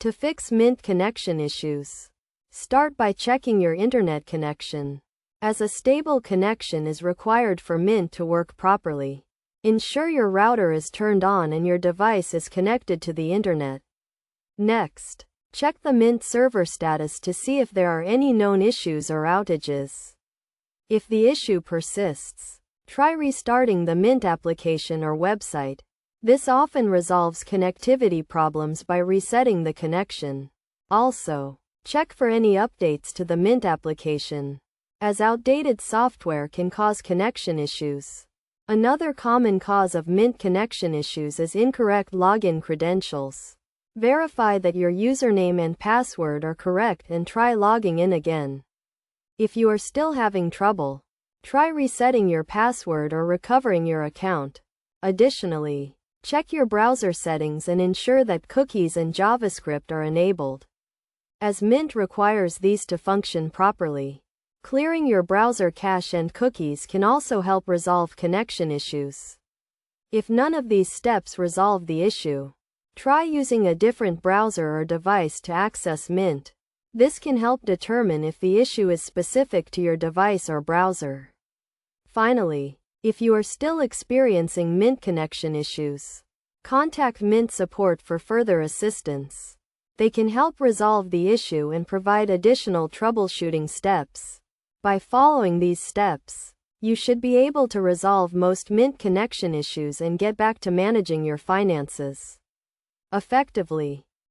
To fix Mint connection issues, start by checking your internet connection, as a stable connection is required for Mint to work properly. Ensure your router is turned on and your device is connected to the internet. Next, check the Mint server status to see if there are any known issues or outages. If the issue persists, try restarting the Mint application or website. This often resolves connectivity problems by resetting the connection. Also, check for any updates to the Mint application, as outdated software can cause connection issues. Another common cause of Mint connection issues is incorrect login credentials. Verify that your username and password are correct and try logging in again. If you are still having trouble, try resetting your password or recovering your account. Additionally, check your browser settings and ensure that cookies and JavaScript are enabled, as Mint requires these to function properly. Clearing your browser cache and cookies can also help resolve connection issues. If none of these steps resolve the issue, try using a different browser or device to access Mint. This can help determine if the issue is specific to your device or browser. Finally, if you are still experiencing Mint connection issues, contact Mint support for further assistance. They can help resolve the issue and provide additional troubleshooting steps. By following these steps, you should be able to resolve most Mint connection issues and get back to managing your finances effectively.